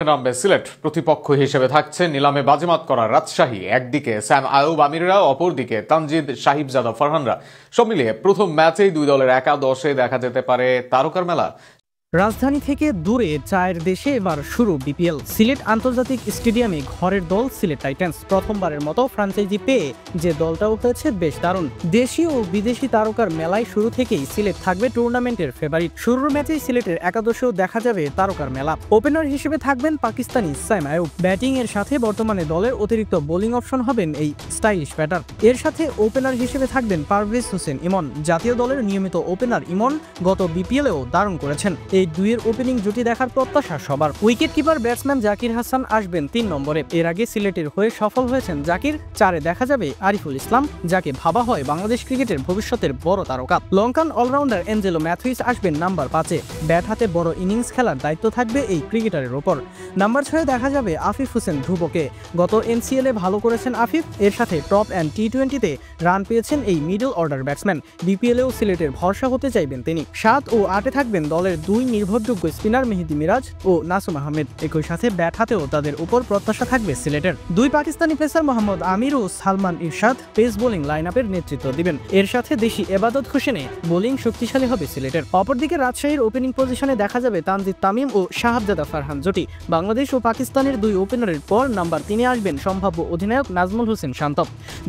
নামবে সিলেট। প্রতিপক্ষ হিসেবে থাকছে নিলামে বাজিমাত করা রাজশাহী। একদিকে স্যাম আয়ুব আমিররা, অপরদিকে তানজিদ সাহিবজাদা ফারহানরা। সব মিলিয়ে প্রথম ম্যাচেই দুই দলের একাদশে দেখা যেতে পারে তারকার মেলা। রাজধানী থেকে দূরে চায়ের দেশে এবার শুরু বিপিএল। সিলেট আন্তর্জাতিক স্টেডিয়ামে ঘরের দল সিলেট টাইটান্স। প্রথমবারের মতো ফ্র্যাঞ্চাইজি পেয়ে যে দলটাও হয়েছে বেশ দারুণ। দেশি ও বিদেশি তারকার মেলায় শুরু থেকেই সিলেট থাকবে টুর্নামেন্টের ফেভারিট। শুরুর ম্যাচেই সিলেটের একাদশেও দেখা যাবে তারকার মেলা। ওপেনার হিসেবে থাকবেন পাকিস্তানি স্যাম আয়ুব। ব্যাটিং এর সাথে বর্তমানে দলের অতিরিক্ত বোলিং অপশন হবেন এই স্টাইলিশ ব্যাটার। এর সাথে ওপেনার হিসেবে থাকবেন পারভেজ হোসেন ইমন। জাতীয় দলের নিয়মিত ওপেনার ইমন গত বিপিএলেও দারুণ করেছেন। এই দুইয়ের ওপেনিং জুটি দেখার প্রত্যাশা সবার। Wicket keeper batsman Zakir Hasan আসবেন ৩ নম্বরে। এর আগে সিলেটের হয়ে সফল হয়েছেন জাকির। 4-এ দেখা যাবে আরিফুল ইসলাম, যাকে ভাবা হয় বাংলাদেশ ক্রিকেটের ভবিষ্যতের বড় তারকা। লঙ্কান অলরাউন্ডার অ্যাঞ্জেলো ম্যাথুইস আসবেন নাম্বার 5-এ। ব্যাট হাতে বড় ইনিংস খেলার দায়িত্ব থাকবে এই ক্রিকেটারের ওপর। নাম্বার 6-এ দেখা যাবে আফিফ হোসেন ধ্রুবকে। গত এনসিএলে ভালো করেছেন আফিফ। এর সাথে টপ অ্যান্ড টি-20-তে রান পেয়েছেন এই মিডল অর্ডার ব্যাটসম্যান। বিপিএলেও সিলেটের ভরসা হতে চাইবেন তিনি। 7 ও 8-এ থাকবেন দলের দুই নির্ভরযোগ্য স্পিনার মেহেদি মিরাজ ও নাসুম আহমেদ। একই সাথে ব্যাট হাতেও তাদের উপর প্রত্যাশা থাকবে সিলেটের। দুই পাকিস্তানি পেসার মোহাম্মদ আমির ও সালমান ইরশাদ পেস বোলিং লাইনআপের নেতৃত্ব দিবেন। এর সাথে দেশি এবাদত হোসেনে বোলিং শক্তিশালী হবে সিলেটের। অপরদিকে রাজশাহীর ওপেনিং পজিশনে দেখা যাবে তানজিদ তামিম ও সাহাবজাদা ফারহান জুটি। বাংলাদেশ ও পাকিস্তানের দুই ওপেনারের পর নাম্বার 3-এ আসবেন সম্ভাব্য অধিনায়ক নাজমুল হোসেন শান্ত।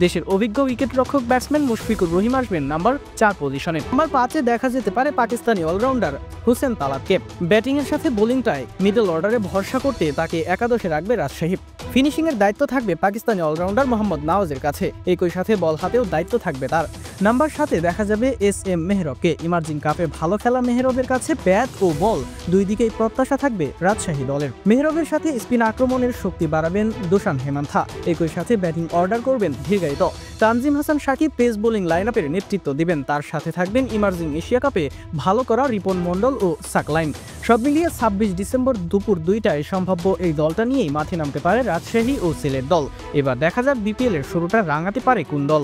দেশের অভিজ্ঞ উইকেট রক্ষক ব্যাটসম্যান মুশফিকুর রহিম আসবেন নাম্বার 4 পজিশনে। নাম্বার 5-এ দেখা যেতে পারে পাকিস্তানি অলরাউন্ডার হুসেন তালাবকে। ব্যাটিং এর সাথে বোলিংটায় মিডল অর্ডারে ভরসা করতে তাকে একাদশে রাখবে রাজশাহী। ফিনিশিং এর দায়িত্ব থাকবে পাকিস্তানি অলরাউন্ডার মোহাম্মদ নওয়াজের কাছে। একই সাথে বল হাতেও দায়িত্ব থাকবে তার। নাম্বার 7-এ দেখা যাবে এস.এম. মেহরবকে। ইমার্জিং কাপে ভালো খেলা মেহরবের কাছে ব্যাট ও বল দুই দিকেই প্রত্যাশা থাকবে রাজশাহী দলের। মেহরবের সাথে স্পিন আক্রমণের শক্তি বাড়াবেন দুশান হেমান্থা। একই সাথে ব্যাটিং অর্ডার করবেন দীর্ঘায়িত তানজিম হাসান সাকিব। পেস বোলিং লাইনআপের নেতৃত্ব দিবেন। তার সাথে থাকবেন ইমার্জিং এশিয়া কাপে ভালো করা রিপন মন্ডল ও সাকলাইন। সব মিলিয়ে 26 ডিসেম্বর দুপুর 2টায় সম্ভাব্য এই দলটা নিয়েই মাঠে নামতে পারে রাজশাহী ও সিলেট দল। এবার দেখা যাক বিপিএল এর শুরুটা রাঙাতে পারে কোন দল।